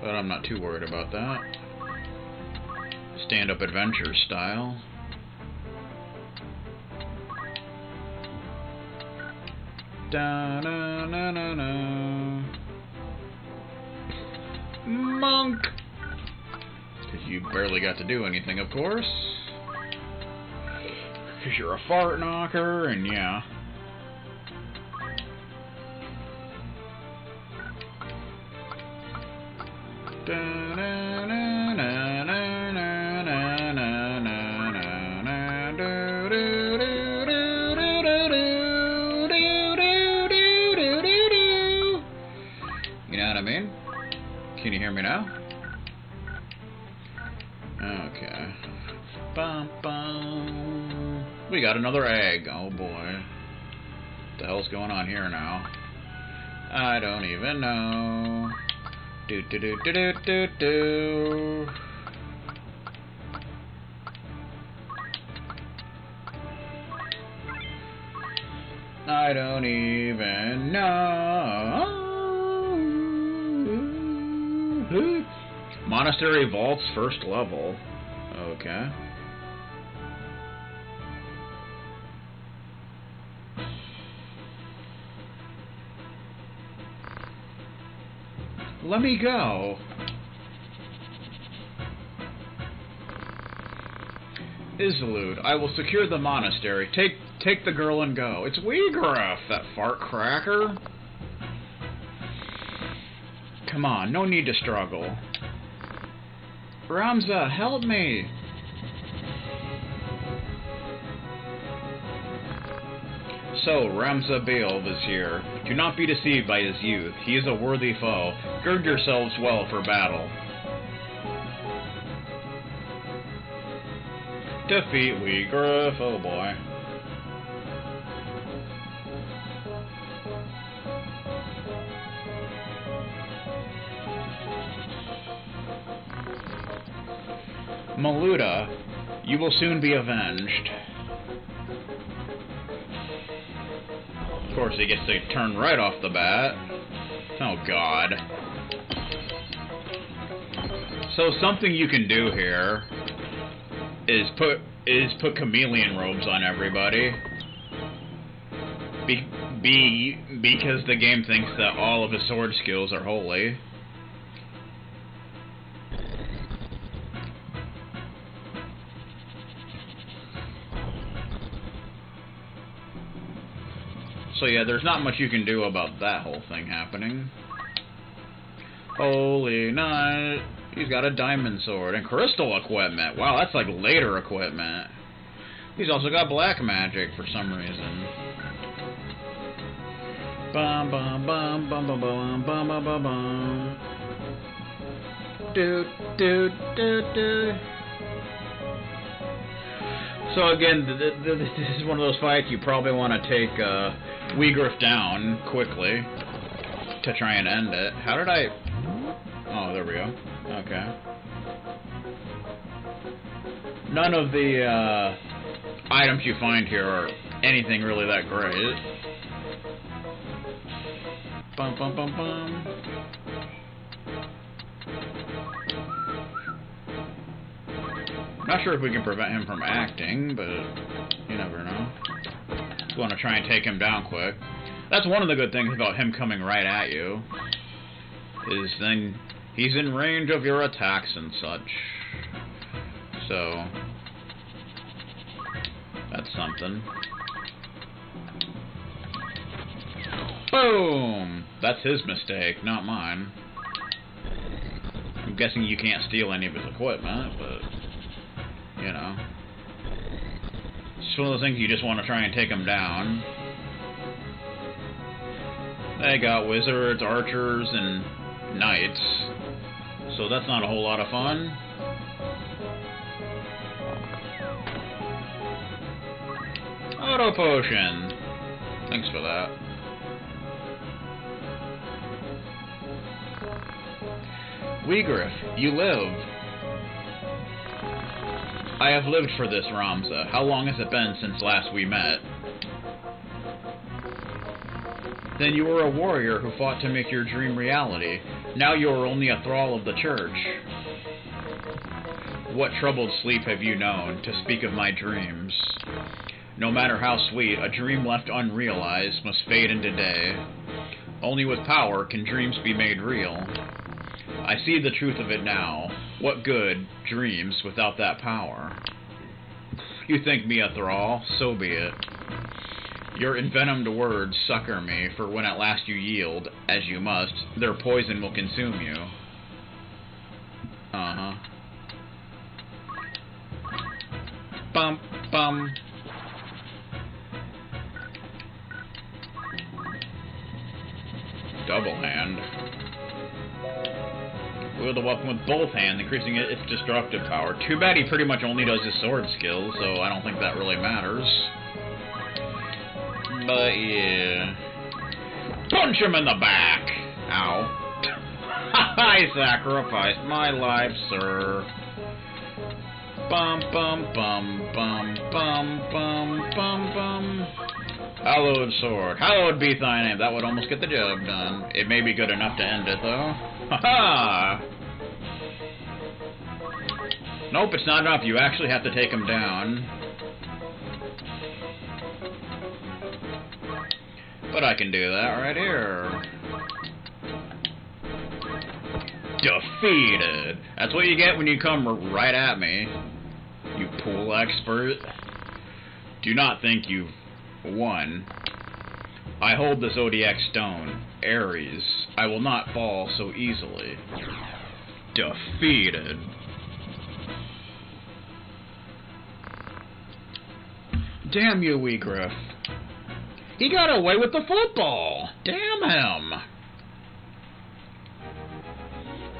But I'm not too worried about that. Stand-up adventure style. Da na na na na. Monk! Because you barely got to do anything, of course. Because you're a fart knocker, and yeah. Da na na na na na na na na na do do do do do do do do do. You know what I mean? Can you hear me now? Okay. Bum bum. We got another egg. Oh boy. What the hell's going on here now? I don't even know. Do do do do do do do. I don't even know. Monastery Vault's first level. Okay. Let me go. Isolde, I will secure the monastery. Take the girl and go. It's Weegriff, that fart cracker. Come on, no need to struggle. Ramza, help me! So, Ramza Beelv is here. Do not be deceived by his youth. He is a worthy foe. Gird yourselves well for battle. Defeat Weegriff, oh boy. Maluda, you will soon be avenged. Of course, he gets to turn right off the bat. Oh god. So something you can do here is put chameleon robes on everybody. Because the game thinks that all of his sword skills are holy. So yeah, there's not much you can do about that whole thing happening. Holy Knight. He's got a diamond sword and crystal equipment. Wow, that's like later equipment. He's also got black magic for some reason. Bum bum bum bum bum bum bum bum bum bum. Do do do do. So again, this is one of those fights you probably want to take Weegriff down quickly to try and end it. How did I... Oh, there we go. Okay. None of the items you find here are anything really that great. Bum bum bum bum. Not sure if we can prevent him from acting, but you never know. Just want to try and take him down quick. That's one of the good things about him coming right at you, is then he's in range of your attacks and such. So, that's something. Boom! That's his mistake, not mine. I'm guessing you can't steal any of his equipment, but... you know. It's one of those things you just want to try and take them down. They got wizards, archers, and knights. So that's not a whole lot of fun. Auto potion. Thanks for that. Weegriff, you live. I have lived for this, Ramza. How long has it been since last we met? Then you were a warrior who fought to make your dream reality. Now you are only a thrall of the church. What troubled sleep have you known, to speak of my dreams? No matter how sweet, a dream left unrealized must fade into day. Only with power can dreams be made real. I see the truth of it now. What good, dreams, without that power? You think me a thrall, so be it. Your envenomed words succor me, for when at last you yield, as you must, their poison will consume you. Uh-huh. Bum, bum. Double hand. Wield the weapon with both hands, increasing its destructive power. Too bad he pretty much only does his sword skills, so I don't think that really matters. But yeah. Punch him in the back! Ow. I sacrificed my life, sir. Bum bum bum bum bum bum bum bum. Hallowed sword. Hallowed be thy name. That would almost get the job done. It may be good enough to end it, though. Ha-ha! Nope, it's not enough. You actually have to take him down. But I can do that right here. Defeated. That's what you get when you come right at me, you pool expert. Do not think you've won. I hold the Zodiac Stone, Ares. I will not fall so easily. Defeated. Damn you, Weegriff. He got away with the football! Damn him!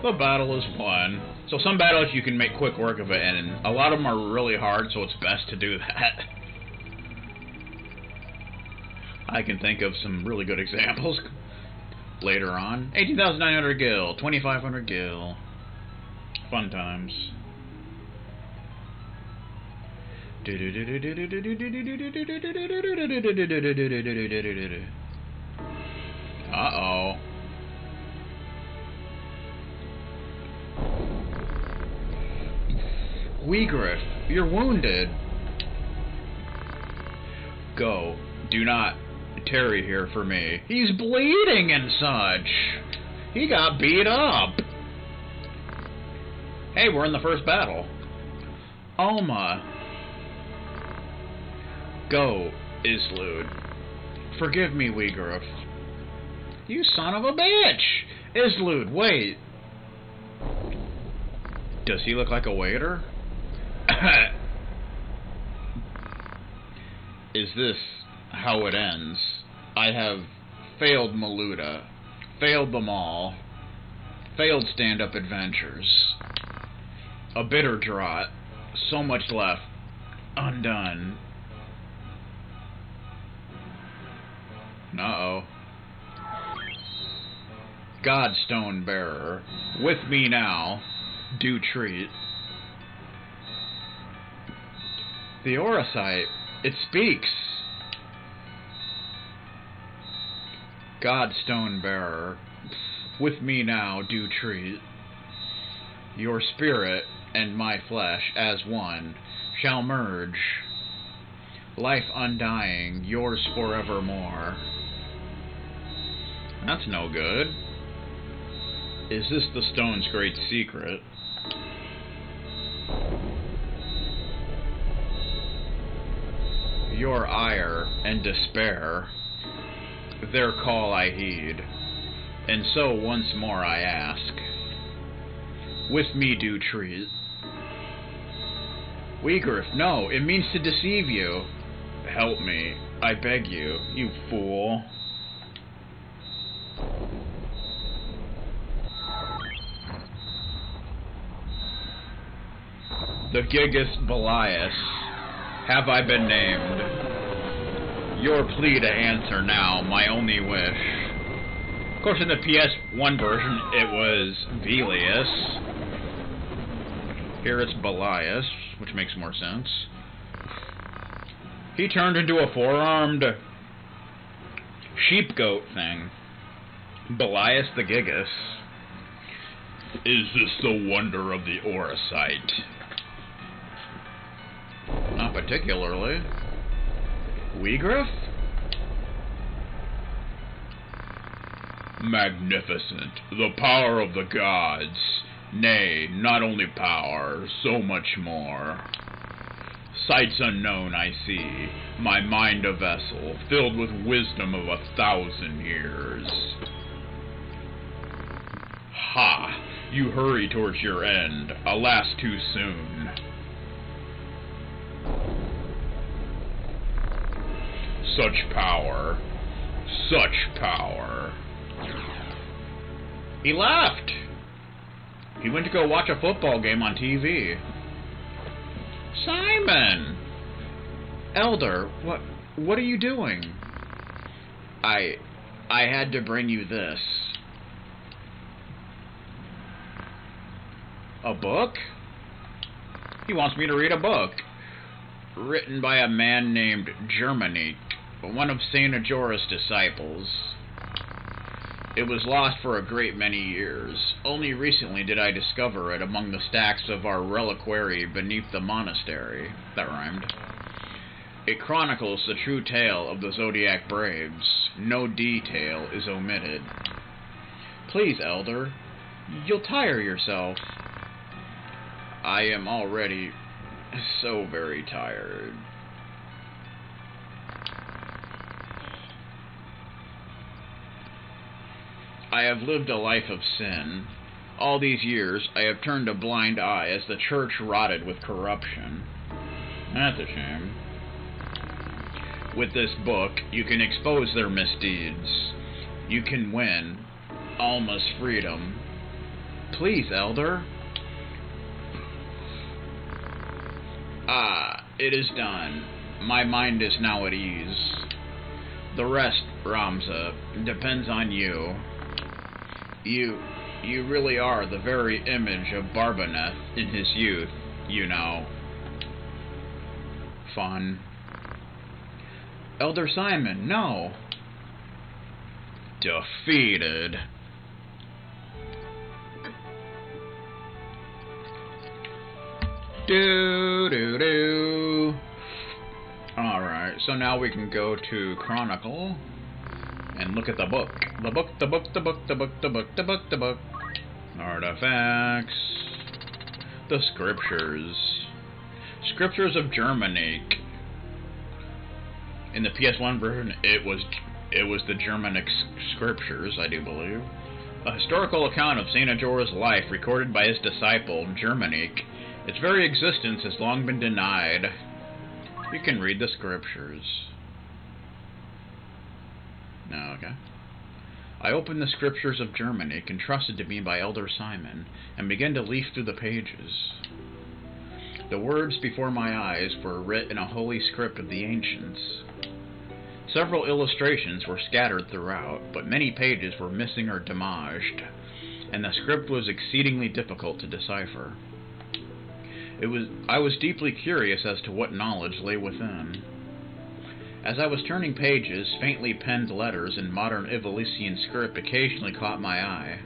The battle is won. So some battles you can make quick work of it, and a lot of them are really hard, so it's best to do that. I can think of some really good examples later on. 18,900 gil, 2,500 gil. Fun times. Uh-oh. Weegriff, you're wounded. Go. Do not tarry here for me. He's bleeding and such. He got beat up. Hey, we're in the first battle. Alma. Go, Islude. Forgive me, Weegriff. You son of a bitch! Islude, wait. Does he look like a waiter? Is this how it ends? I have failed Maluda, failed them all, failed stand-up adventures. A bitter draught, so much left, undone. Uh-oh. Godstone bearer, with me now, do treat. The Orosite, it speaks. Godstone bearer, with me now do treat. Your spirit and my flesh as one shall merge. Life undying, yours forevermore. That's no good. Is this the stone's great secret? Your ire and despair, their call I heed, and so once more I ask, with me do treat. Weegriff, no, it means to deceive you. Help me, I beg you, you fool. The Gigas Belias, have I been named? Your plea to answer now, my only wish. Of course, in the PS1 version, it was Velius. Here it's Belias, which makes more sense. He turned into a four-armed sheep-goat thing. Belias the Gigas. Is this the wonder of the Orosite? Not particularly. Weegriff? Magnificent, the power of the gods. Nay, not only power, so much more. Sights unknown I see, my mind a vessel, filled with wisdom of 1,000 years. Ha! You hurry towards your end, alas too soon. Such power. Such power. He left! He went to go watch a football game on TV. Simon! Elder, what are you doing? I had to bring you this. A book? He wants me to read a book. Written by a man named Germanique, one of Saint Ajora's disciples. It was lost for a great many years. Only recently did I discover it among the stacks of our reliquary beneath the monastery. That rhymed. It chronicles the true tale of the Zodiac Braves. No detail is omitted. Please, Elder, you'll tire yourself. I am already so very tired. I have lived a life of sin. All these years, I have turned a blind eye as the church rotted with corruption. That's a shame. With this book, you can expose their misdeeds. You can win Alma's freedom. Please, Elder. Ah, it is done. My mind is now at ease. The rest, Ramza, depends on you. You really are the very image of Barbaneth in his youth, you know. Fun. Elder Simon, no. Defeated. Do. Alright, so now we can go to Chronicle and look at the book. The book. Artifacts. The Scriptures. Scriptures of Germanique. In the PS1 version, it was the Germanic Scriptures, I do believe. A historical account of Saint Ajora's life recorded by his disciple, Germanique. Its very existence has long been denied. You can read the Scriptures. No, okay. I opened the Scriptures of Germanique, entrusted to me by Elder Simon, and began to leaf through the pages. The words before my eyes were writ in a holy script of the ancients. Several illustrations were scattered throughout, but many pages were missing or damaged, and the script was exceedingly difficult to decipher. I was deeply curious as to what knowledge lay within. As I was turning pages, faintly penned letters in modern Evolician script occasionally caught my eye.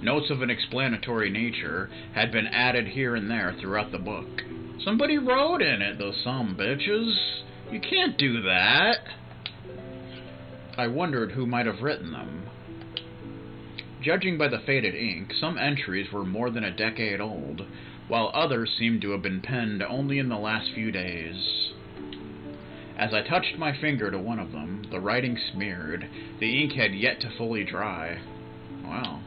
Notes of an explanatory nature had been added here and there throughout the book. Somebody wrote in it, those some bitches. You can't do that. I wondered who might have written them. Judging by the faded ink, some entries were more than a decade old, while others seemed to have been penned only in the last few days. As I touched my finger to one of them, the writing smeared. The ink had yet to fully dry. Wow.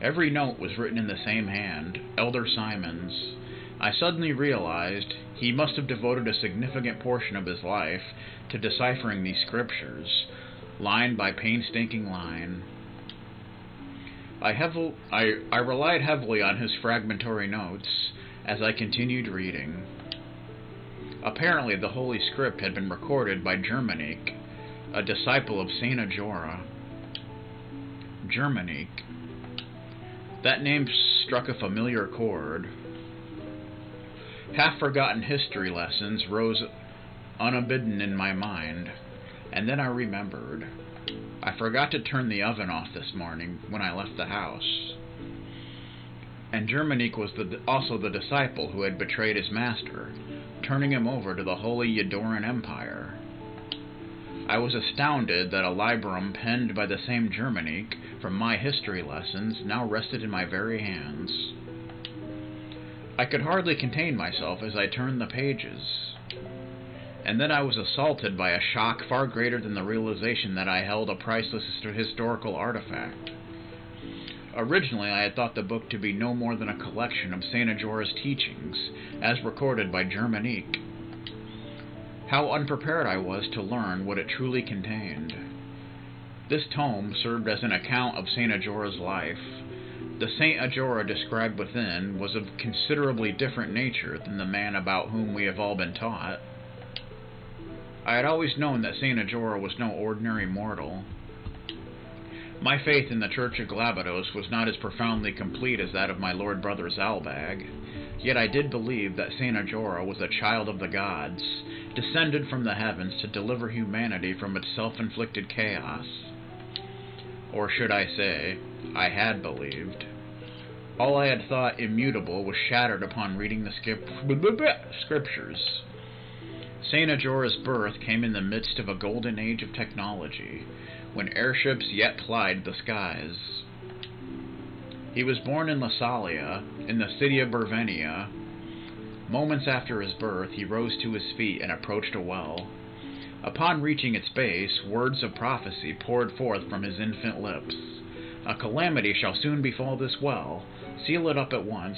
Every note was written in the same hand, Elder Simon's. I suddenly realized he must have devoted a significant portion of his life to deciphering these scriptures, line by painstaking line. I relied heavily on his fragmentary notes as I continued reading. Apparently the Holy Script had been recorded by Germanique, a disciple of Saint Ajora. Germanique. That name struck a familiar chord. Half-forgotten history lessons rose unbidden in my mind, and then I remembered. I forgot to turn the oven off this morning when I left the house. And Germanique was also the disciple who had betrayed his master, turning him over to the Holy Edoran Empire. I was astounded that a librum penned by the same Germanique from my history lessons now rested in my very hands. I could hardly contain myself as I turned the pages. And then I was assaulted by a shock far greater than the realization that I held a priceless historical artifact. Originally, I had thought the book to be no more than a collection of Saint Ajora's teachings, as recorded by Germanique. How unprepared I was to learn what it truly contained. This tome served as an account of Saint Ajora's life. The Saint Ajora described within was of considerably different nature than the man about whom we have all been taught. I had always known that Saint Ajora was no ordinary mortal. My faith in the Church of Glabados was not as profoundly complete as that of my lord brother Zalbag, yet I did believe that Saint Ajora was a child of the gods, descended from the heavens to deliver humanity from its self-inflicted chaos. Or should I say, I had believed. All I had thought immutable was shattered upon reading the scriptures. Saint Ajora's birth came in the midst of a golden age of technology, when airships yet plied the skies. He was born in Lassalia, in the city of Bervenia. Moments after his birth, he rose to his feet and approached a well. Upon reaching its base, words of prophecy poured forth from his infant lips. A calamity shall soon befall this well. Seal it up at once,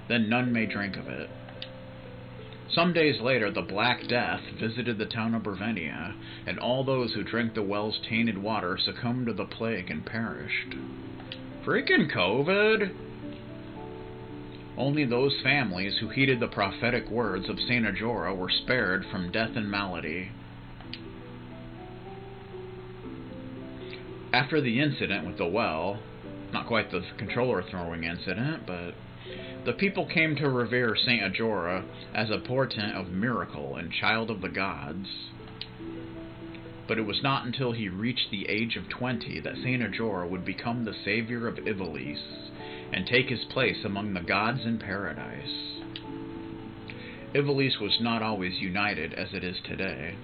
then none may drink of it. Some days later, the Black Death visited the town of Bervenia, and all those who drank the well's tainted water succumbed to the plague and perished. Freaking COVID! Only those families who heeded the prophetic words of Saint Ajora were spared from death and malady. After the incident with the well, not quite the controller throwing incident, but the people came to revere Saint Ajora as a portent of miracle and child of the gods. But it was not until he reached the age of 20 that Saint Ajora would become the savior of Ivalice and take his place among the gods in paradise. Ivalice was not always united as it is today.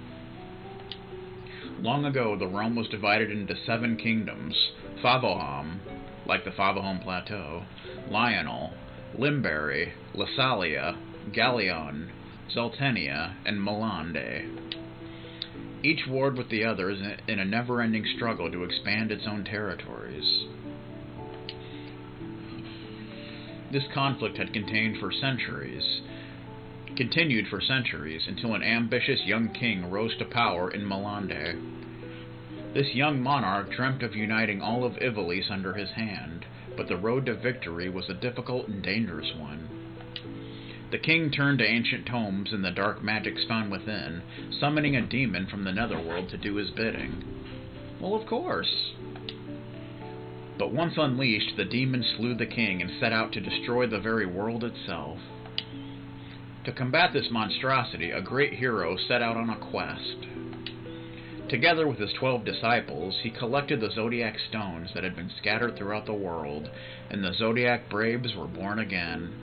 Long ago, the realm was divided into 7 kingdoms: Favoham, like the Favoham Plateau, Lionel, Limberry, Lassalia, Galleon, Zaltenia, and Melande. Each warred with the others in a never-ending struggle to expand its own territories. This conflict had continued for centuries, until an ambitious young king rose to power in Melande. This young monarch dreamt of uniting all of Ivalice under his hand, but the road to victory was a difficult and dangerous one. The king turned to ancient tomes and the dark magics found within, summoning a demon from the netherworld to do his bidding. Well, of course. But once unleashed, the demon slew the king and set out to destroy the very world itself. To combat this monstrosity, a great hero set out on a quest. Together with his 12 disciples, he collected the zodiac stones that had been scattered throughout the world, and the zodiac braves were born again.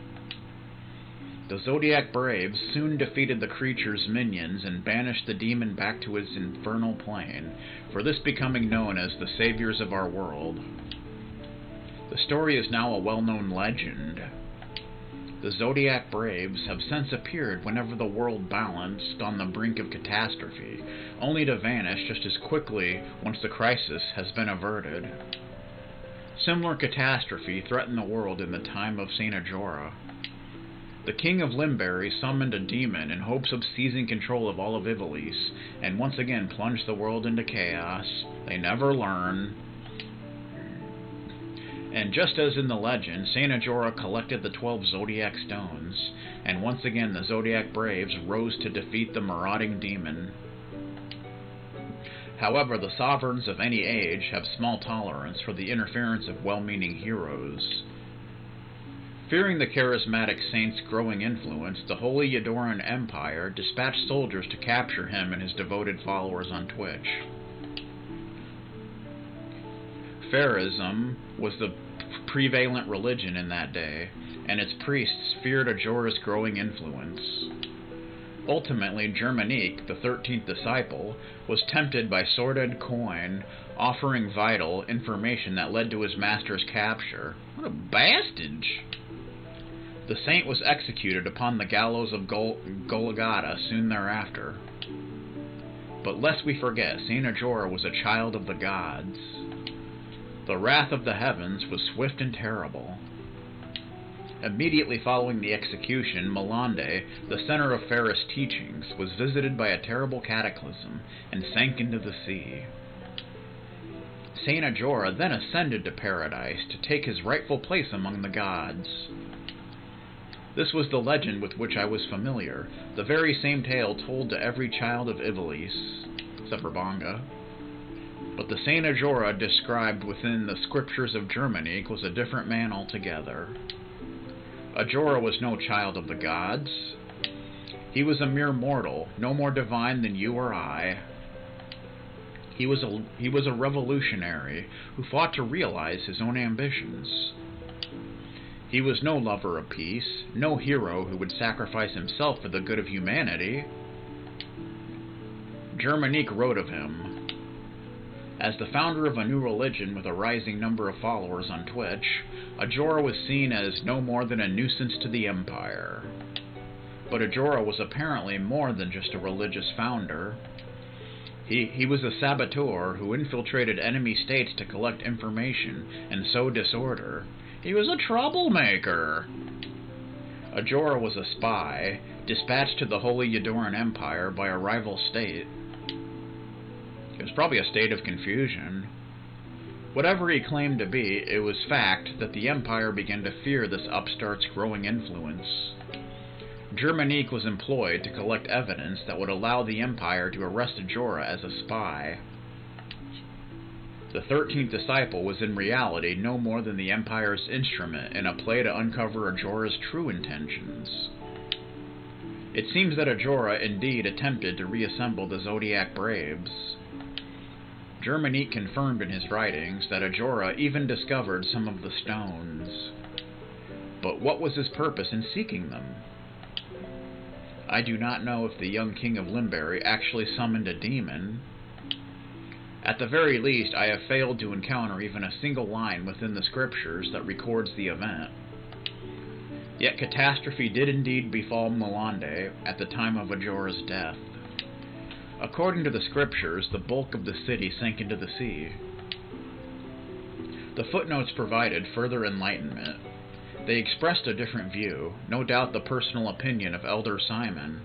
The zodiac braves soon defeated the creature's minions and banished the demon back to his infernal plane, for this becoming known as the saviors of our world. The story is now a well-known legend. The Zodiac Braves have since appeared whenever the world balanced on the brink of catastrophe, only to vanish just as quickly once the crisis has been averted. Similar catastrophe threatened the world in the time of Saint Ajora. The king of Limberry summoned a demon in hopes of seizing control of all of Ivalice, and once again plunged the world into chaos. They never learn. And just as in the legend, Saint Ajora collected the 12 Zodiac Stones, and once again the Zodiac Braves rose to defeat the marauding demon. However, the sovereigns of any age have small tolerance for the interference of well-meaning heroes. Fearing the charismatic saint's growing influence, the Holy Edoran Empire dispatched soldiers to capture him and his devoted followers on Twitch. Pharaohism was the prevalent religion in that day, and its priests feared Ajora's growing influence. Ultimately, Germanique, the 13th disciple, was tempted by sordid coin, offering vital information that led to his master's capture. What a bastard! The saint was executed upon the gallows of Golgotha soon thereafter. But lest we forget, Saint Ajora was a child of the gods. The wrath of the heavens was swift and terrible. Immediately following the execution, Malande, the center of Ferris teachings, was visited by a terrible cataclysm and sank into the sea. Saint Ajora then ascended to paradise to take his rightful place among the gods. This was the legend with which I was familiar, the very same tale told to every child of Ivalice, except for Bonga. But the Saint Ajora described within the scriptures of Germanique was a different man altogether. Ajora was no child of the gods. He was a mere mortal, no more divine than you or I. He was a revolutionary who fought to realize his own ambitions. He was no lover of peace, no hero who would sacrifice himself for the good of humanity. Germanique wrote of him. As the founder of a new religion with a rising number of followers on Twitch, Ajora was seen as no more than a nuisance to the empire. But Ajora was apparently more than just a religious founder. He was a saboteur who infiltrated enemy states to collect information and sow disorder. He was a troublemaker. Ajora was a spy, dispatched to the Holy Edoran Empire by a rival state. It was probably a state of confusion. Whatever he claimed to be, it was fact that the Empire began to fear this upstart's growing influence. Germanique was employed to collect evidence that would allow the Empire to arrest Ajora as a spy. The 13th disciple was in reality no more than the Empire's instrument in a play to uncover Ajora's true intentions. It seems that Ajora indeed attempted to reassemble the Zodiac Braves. Germanique confirmed in his writings that Ajora even discovered some of the stones. But what was his purpose in seeking them? I do not know if the young king of Limberry actually summoned a demon. At the very least, I have failed to encounter even a single line within the scriptures that records the event. Yet catastrophe did indeed befall Malande at the time of Ajora's death. According to the scriptures, the bulk of the city sank into the sea. The footnotes provided further enlightenment. They expressed a different view, no doubt the personal opinion of Elder Simon.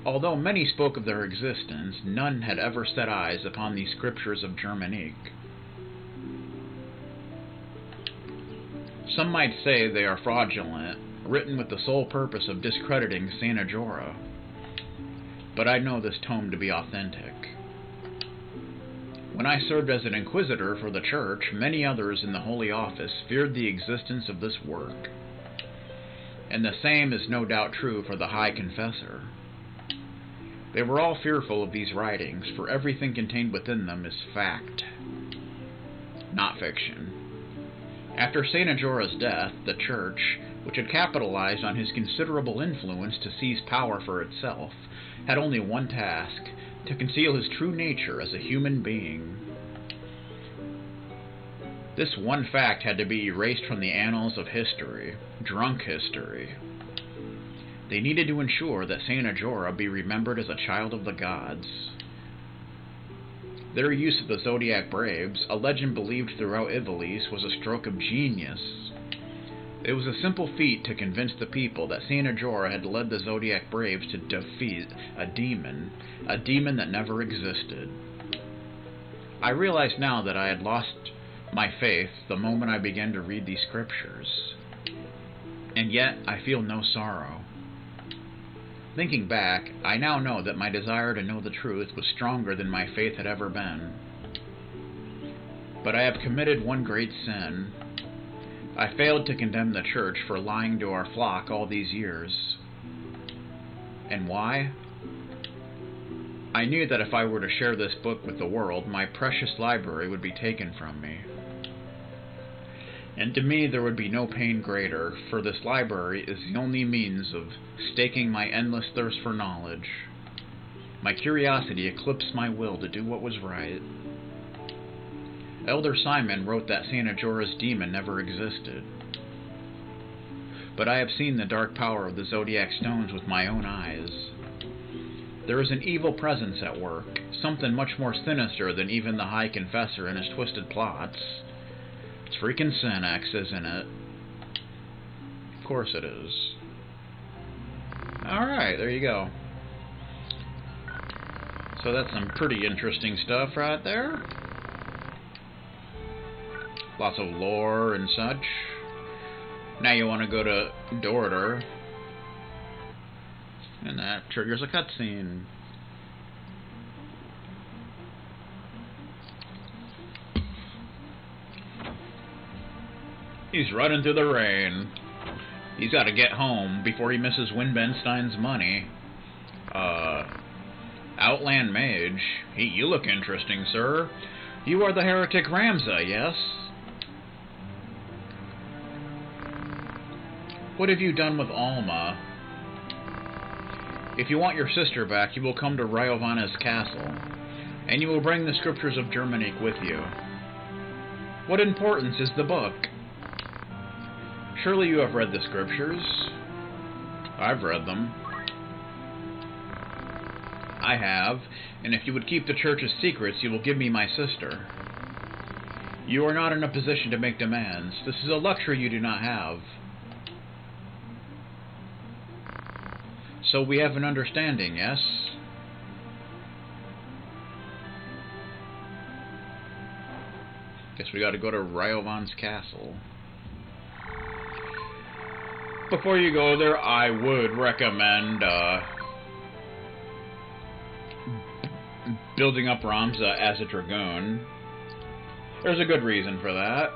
Although many spoke of their existence, none had ever set eyes upon these scriptures of Germanique. Some might say they are fraudulent, written with the sole purpose of discrediting Saint Ajora. But I know this tome to be authentic. When I served as an inquisitor for the church, many others in the Holy Office feared the existence of this work. And the same is no doubt true for the High Confessor. They were all fearful of these writings, for everything contained within them is fact, not fiction. After Saint Ajora's death, the Church, which had capitalized on his considerable influence to seize power for itself, had only one task: to conceal his true nature as a human being. This one fact had to be erased from the annals of history, drunk history. They needed to ensure that Saint Ajora be remembered as a child of the gods. Their use of the Zodiac Braves, a legend believed throughout Ivalice, was a stroke of genius. It was a simple feat to convince the people that Saint Ajora had led the Zodiac Braves to defeat a demon that never existed. I realize now that I had lost my faith the moment I began to read these scriptures. And yet, I feel no sorrow. Thinking back, I now know that my desire to know the truth was stronger than my faith had ever been. But I have committed one great sin. I failed to condemn the church for lying to our flock all these years. And why? I knew that if I were to share this book with the world, my precious library would be taken from me. And to me there would be no pain greater, for this library is the only means of staking my endless thirst for knowledge. My curiosity eclipsed my will to do what was right. Elder Simon wrote that St. Ajora's demon never existed. But I have seen the dark power of the Zodiac Stones with my own eyes. There is an evil presence at work, something much more sinister than even the High Confessor and his twisted plots. It's freaking Sinex, isn't it? Of course it is. Alright, there you go. So that's some pretty interesting stuff right there. Lots of lore and such. Now you want to go to Dorter. And that triggers a cutscene. He's running through the rain. He's got to get home before he misses Winbenstein's money. Outland Mage. You look interesting, sir. You are the heretic Ramza, yes? What have you done with Alma? If you want your sister back, you will come to Ryovanna's castle, and you will bring the scriptures of Germanique with you. What importance is the book? Surely you have read the scriptures. I've read them. I have, and if you would keep the church's secrets, you will give me my sister. You are not in a position to make demands. This is a luxury you do not have. So we have an understanding, yes? Guess we gotta go to Ryovan's castle. Before you go there, I would recommend building up Ramza as a Dragoon. There's a good reason for that.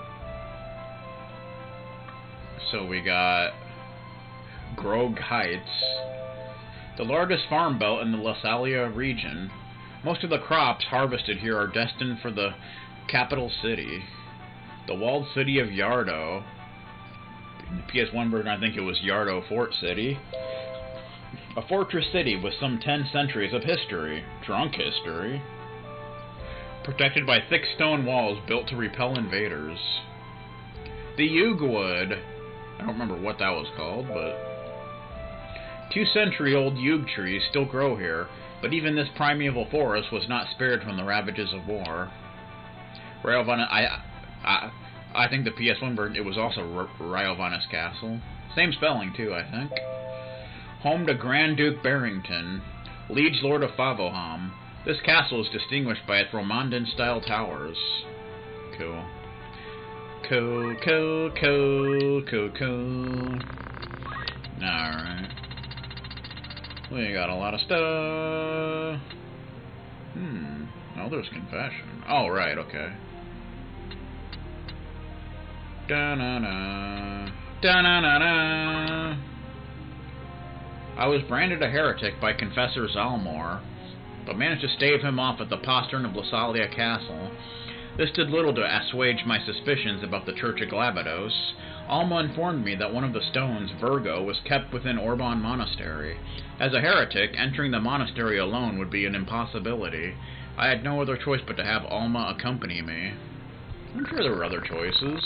So we got Grog Heights, the largest farm belt in the Lasalia region. Most of the crops harvested here are destined for the capital city, the walled city of Yardo. In the PS1 version, I think it was Yardo Fort City. A fortress city with some 10 centuries of history, drunk history, protected by thick stone walls built to repel invaders. The Yugwood, I don't remember what that was called, but 2-century-old Yug trees still grow here, but even this primeval forest was not spared from the ravages of war. Ryovanna, I think the PS1 version, it was also Ryovanna's castle. Same spelling, too, I think. Home to Grand Duke Barrington, Liege Lord of Favoham. This castle is distinguished by its Romandan-style towers. Cool. Cool, cool, cool, cool, cool. Alright. We got a lot of stuff. Elder's Confession. Oh, right, okay. Da-na-na. Da-na-na-na. I was branded a heretic by Confessor Zalmor, but managed to stave him off at the postern of Lasalia Castle. This did little to assuage my suspicions about the Church of Glabados. Alma informed me that one of the stones, Virgo, was kept within Orban Monastery. As a heretic, entering the monastery alone would be an impossibility. I had no other choice but to have Alma accompany me. I'm sure there were other choices.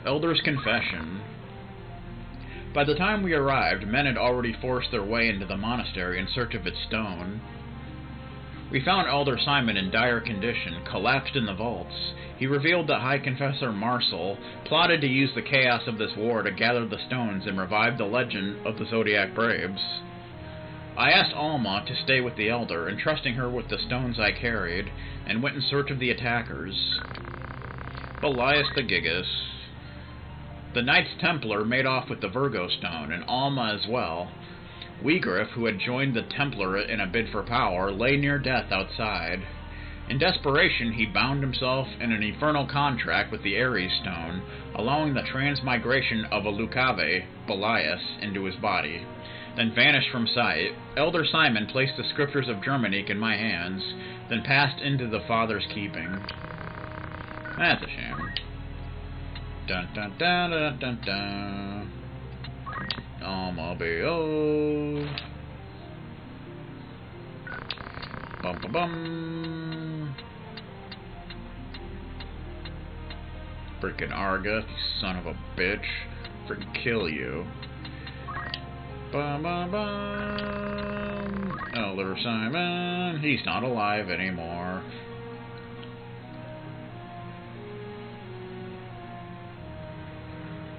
Elder's Confession. By the time we arrived, men had already forced their way into the monastery in search of its stone. We found Elder Simon in dire condition, collapsed in the vaults. He revealed that High Confessor Marcel plotted to use the chaos of this war to gather the stones and revive the legend of the Zodiac Braves. I asked Alma to stay with the Elder, entrusting her with the stones I carried, and went in search of the attackers. Belias the Gigas. The Knights Templar made off with the Virgo stone, and Alma as well. Wiegrif, who had joined the Templar in a bid for power, lay near death outside. In desperation, he bound himself in an infernal contract with the Ares stone, allowing the transmigration of a Lucave, Belias, into his body, then vanished from sight. Elder Simon placed the scriptures of Germanique in my hands, then passed into the Father's keeping. That's a shame. Dun dun dun dun dun dun. Automobile. Bum bum bum. Freaking Argus, you son of a bitch. Freaking kill you. Bum bum bum. Elder Simon, he's not alive anymore.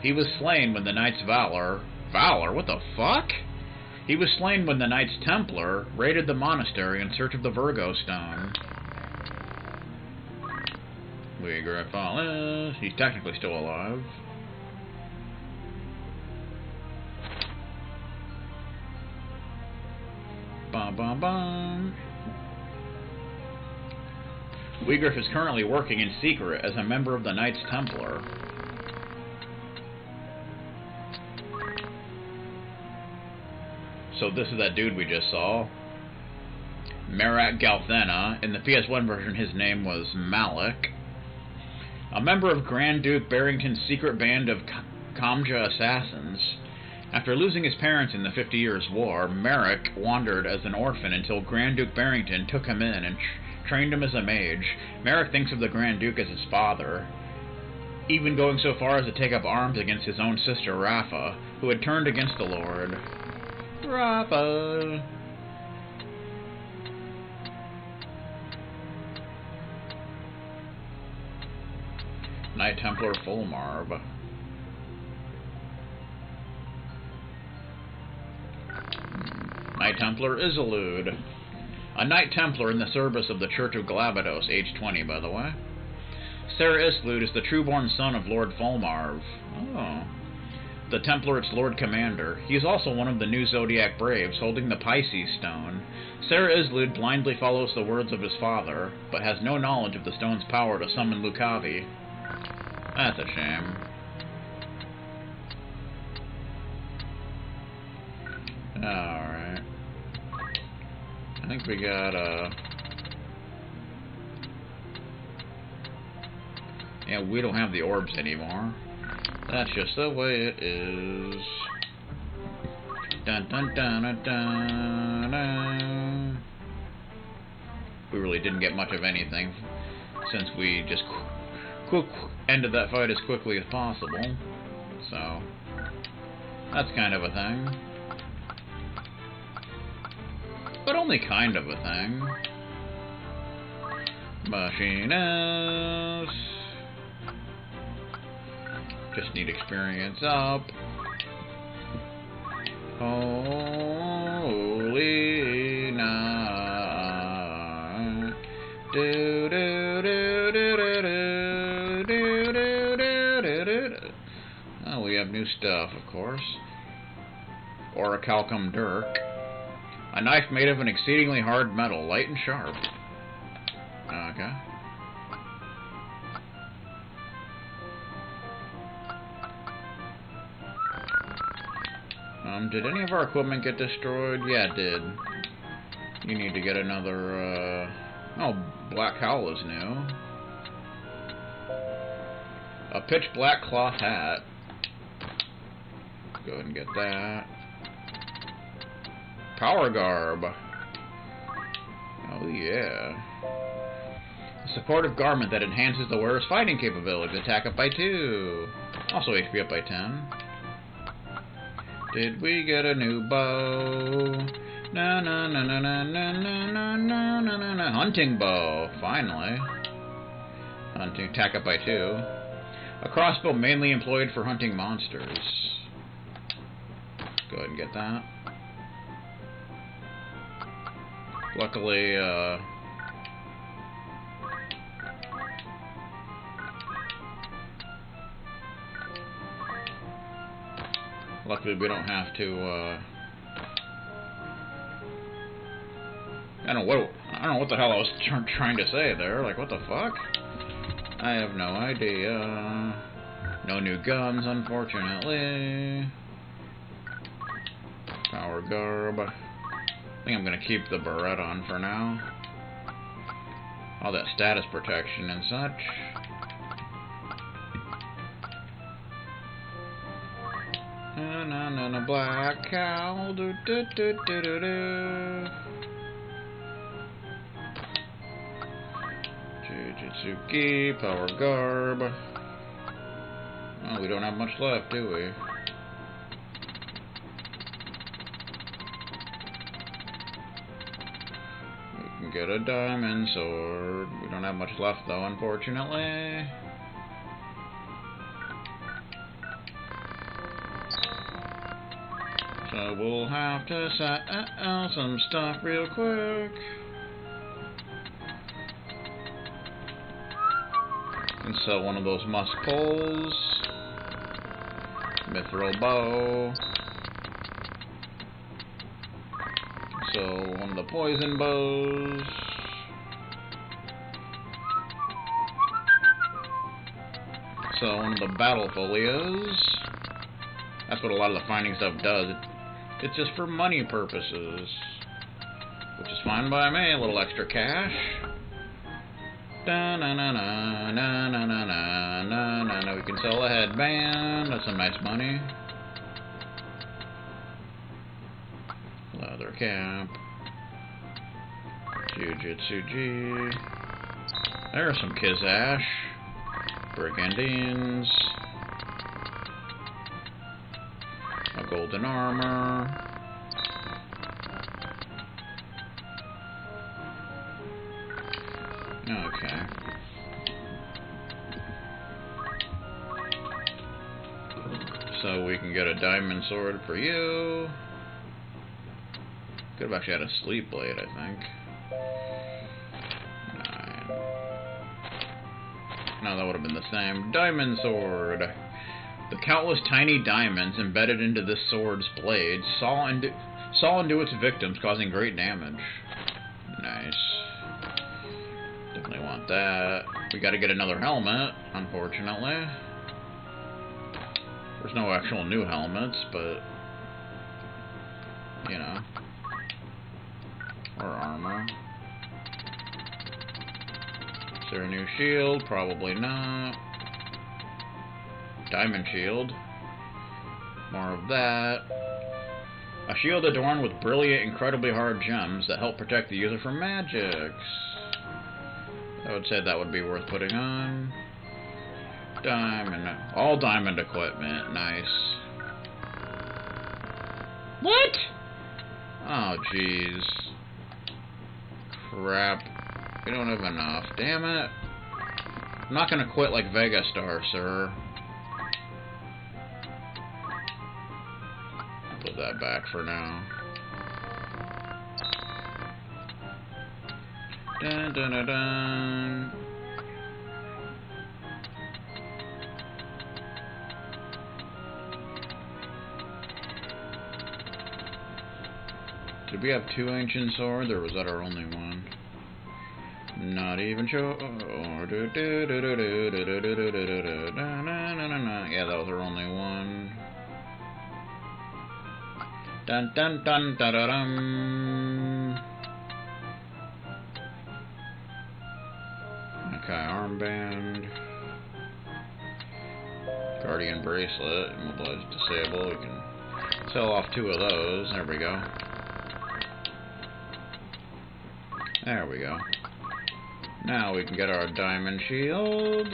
He was slain when the Knights Valor... Valor? What the fuck? He was slain when the Knights Templar raided the monastery in search of the Virgo Stone. We Griffalis. He's technically still alive. Bum bum bum. Weegriff is currently working in secret as a member of the Knights Templar. So this is that dude we just saw. Marat Galthena. In the PS1 version, his name was Malik. A member of Grand Duke Barrington's secret band of Kamja assassins. After losing his parents in the 50 Years' War, Merrick wandered as an orphan until Grand Duke Barrington took him in and trained him as a mage. Merrick thinks of the Grand Duke as his father, even going so far as to take up arms against his own sister, Rafa, who had turned against the Lord. Rafa! Knight Templar Fulmarv. Knight Templar Isolde. A Knight Templar in the service of the Church of Glabados, age 20, by the way. Sarah Isolde is the true-born son of Lord Fulmarv. Oh. The Templar, its Lord Commander. He is also one of the new Zodiac Braves, holding the Pisces Stone. Sarah Isolde blindly follows the words of his father, but has no knowledge of the stone's power to summon Lucavi. That's a shame. Alright. I think we got, yeah, we don't have the orbs anymore. That's just the way it is. Dun dun dun dun dun dun. We really didn't get much of anything since we just ended that fight as quickly as possible. So that's kind of a thing. But only kind of a thing. Machinist. Just need experience up. Holy night. Do do do do do do do do do do. Oh, we have new stuff, of course. Orichalcum Dirk. A knife made of an exceedingly hard metal, light and sharp. Okay. Did any of our equipment get destroyed? Yeah, it did. You need to get another, oh, Black Cowl is new. A pitch black cloth hat. Go ahead and get that. Power Garb. Oh, yeah. A supportive garment that enhances the wearer's fighting capabilities. Attack up by 2. Also HP up by 10. Did we get a new bow? Na na na na na na na na na na na. Hunting bow, finally. Hunting, attack up by 2. A crossbow mainly employed for hunting monsters. Go ahead and get that. Luckily, luckily we don't have to, I don't know what the hell I was trying to say there. Like, what the fuck? I have no idea. No new guns, unfortunately. Power Garb. I think I'm gonna keep the Barrette on for now. All that status protection and such. Na black cow. Do do do do do do. Jujutsuki, power garb. Oh, we don't have much left, do we? We can get a diamond sword. We don't have much left though, unfortunately. So we'll have to sell some stuff real quick. And sell one of those musk poles. Mithril bow. So one of the poison bows. So one of the battle folios. That's what a lot of the finding stuff does. It's just for money purposes, which is fine by me. A little extra cash. Da na na na na na na na na na na. We can sell a headband. That's some nice money. Leather cap. Jujutsu G. There's some Kizash. Brigandines. A golden armor. Okay. So we can get a diamond sword for you. Could have actually had a sleep blade, I think. 9. No, that would have been the same. Diamond sword. The countless tiny diamonds embedded into this sword's blade saw into its victims, causing great damage. Nice. Definitely want that. We gotta get another helmet, unfortunately. There's no actual new helmets, but you know. Or armor. Is there a new shield? Probably not. Diamond shield. More of that. A shield adorned with brilliant, incredibly hard gems that help protect the user from magics. I would say that would be worth putting on. Diamond. All diamond equipment. Nice. What? Oh, jeez. Crap. We don't have enough. Damn it. I'm not gonna quit like Vegastar, sir. Put that back for now. Dun dun dun dun. Did we have 2 ancient swords, or was that our only one? Not even sure. Yeah, that was our only one. Dun dun dun dun dun dun. Okay, armband. Guardian bracelet. Immobilized, disable. We can sell off 2 of those. There we go. There we go. Now we can get our diamond shield.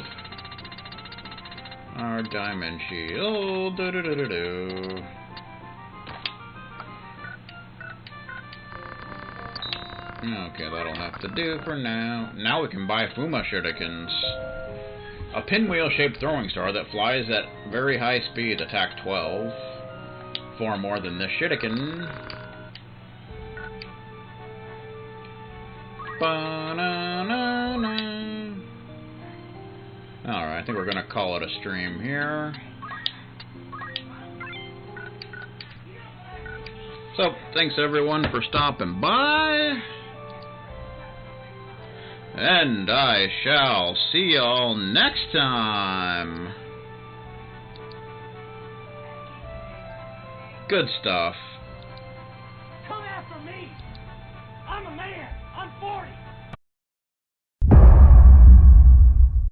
Our diamond shield. Do do do do do. Okay, that'll have to do for now. Now we can buy Fuma shurikens. A pinwheel-shaped throwing star that flies at very high speed, attack 12. 4 more than this shuriken. Ba-na-na-na. Alright, I think we're gonna call it a stream here. So, thanks everyone for stopping by. And I shall see y'all next time. Good stuff. Come after me. I'm a man. I'm 40.